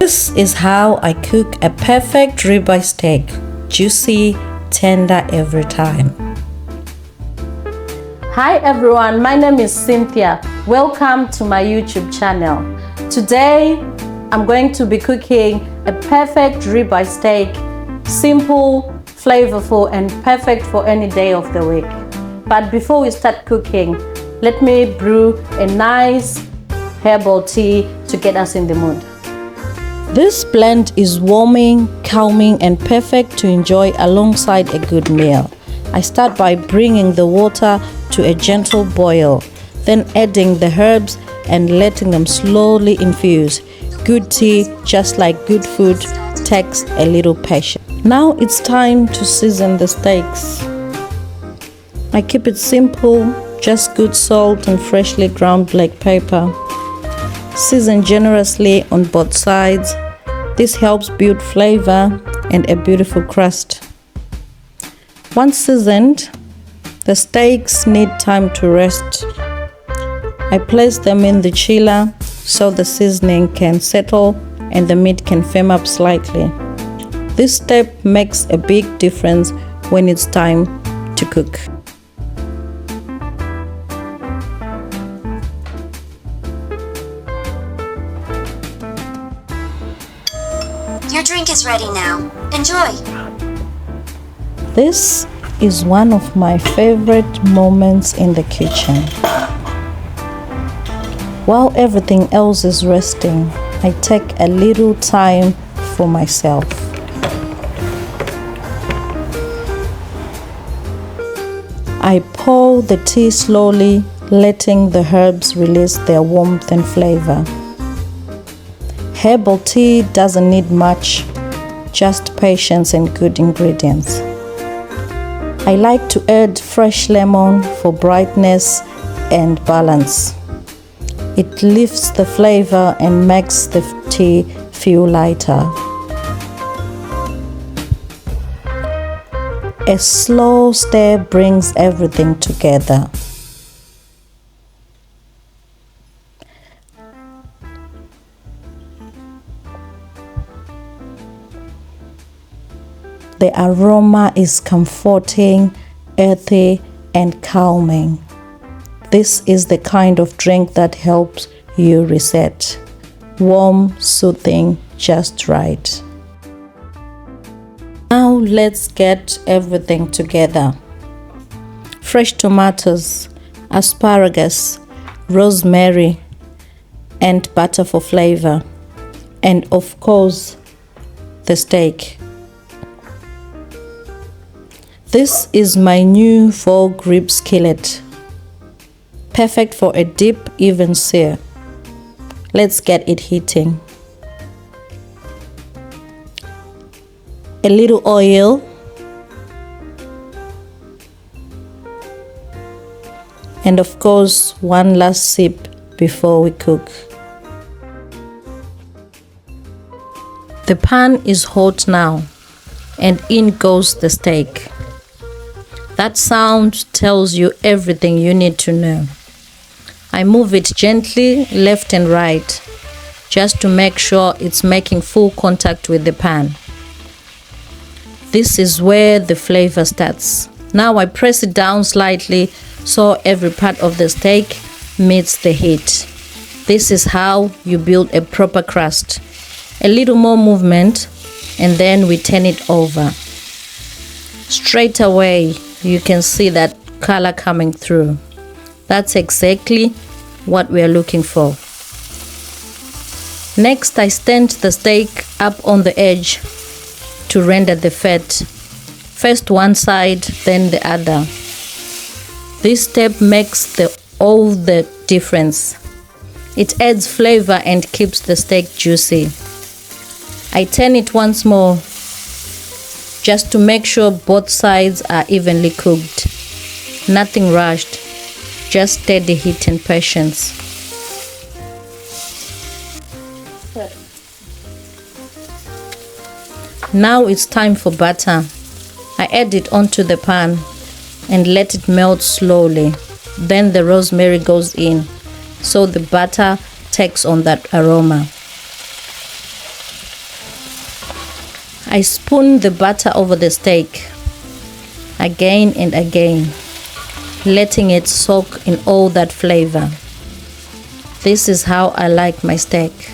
This is how I cook a perfect ribeye steak. Juicy, tender every time. Hi everyone, my name is Cynthia. Welcome to my YouTube channel. Today, I'm going to be cooking a perfect ribeye steak. Simple, flavorful, and perfect for any day of the week. But before we start cooking, let me brew a nice herbal tea to get us in the mood. This blend is warming, calming, and perfect to enjoy alongside a good meal. I start by bringing the water to a gentle boil, then adding the herbs and letting them slowly infuse. Good tea, just like good food, takes a little patience. Now it's time to season the steaks. I keep it simple, just good salt and freshly ground black pepper. Season generously on both sides. This helps build flavor and a beautiful crust. Once seasoned, the steaks need time to rest. I place them in the chiller so the seasoning can settle and the meat can firm up slightly. This step makes a big difference when it's time to cook. Your drink is ready now. Enjoy! This is one of my favorite moments in the kitchen. While everything else is resting, I take a little time for myself. I pour the tea slowly, letting the herbs release their warmth and flavor. Herbal tea doesn't need much, just patience and good ingredients. I like to add fresh lemon for brightness and balance. It lifts the flavor and makes the tea feel lighter. A slow stir brings everything together. The aroma is comforting, earthy, and calming. This is the kind of drink that helps you reset. Warm, soothing, just right. Now let's get everything together. Fresh tomatoes, asparagus, rosemary, and butter for flavor. And of course, the steak. This is my new fork rib skillet. Perfect for a deep, even sear. Let's get it heating. A little oil. And of course, one last sip before we cook. The pan is hot now, and in goes the steak. That sound tells you everything you need to know. I move it gently left and right, just to make sure it's making full contact with the pan. This is where the flavor starts. Now I press it down slightly so every part of the steak meets the heat. This is how you build a proper crust. A little more movement and then we turn it over. Straight away, you can see that color coming through. That's exactly what we are looking for. Next, I stand the steak up on the edge to render the fat. First one side, then the other. This step makes all the difference. It adds flavor and keeps the steak juicy. I turn it once more, just to make sure both sides are evenly cooked. Nothing rushed, just steady heat and patience. Now it's time for butter. I add it onto the pan and let it melt slowly. Then the rosemary goes in, so the butter takes on that aroma. I spoon the butter over the steak again and again, letting it soak in all that flavor. This is how I like my steak,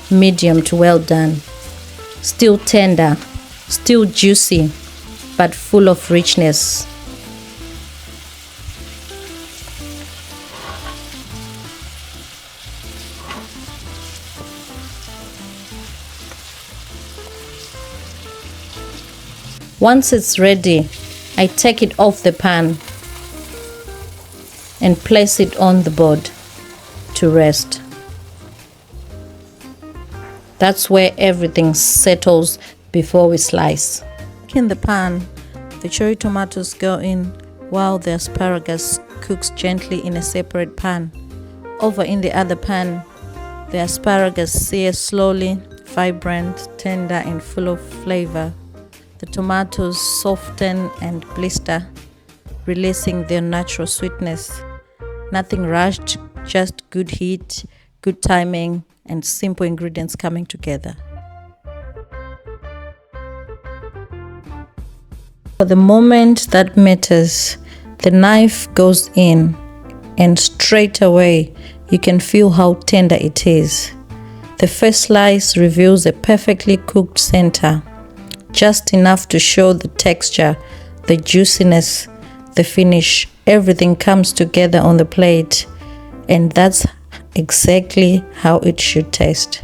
medium to well done. Still tender, still juicy, but full of richness. Once it's ready, I take it off the pan and place it on the board to rest. That's where everything settles before we slice. In the pan, the cherry tomatoes go in while the asparagus cooks gently in a separate pan. Over in the other pan, the asparagus sears slowly, vibrant, tender and full of flavor. The tomatoes soften and blister, releasing their natural sweetness. Nothing rushed, just good heat, good timing, and simple ingredients coming together. For the moment that matters, the knife goes in, and straight away you can feel how tender it is. The first slice reveals a perfectly cooked center, just enough to show the texture, the juiciness, the finish. Everything comes together on the plate, and that's exactly how it should taste.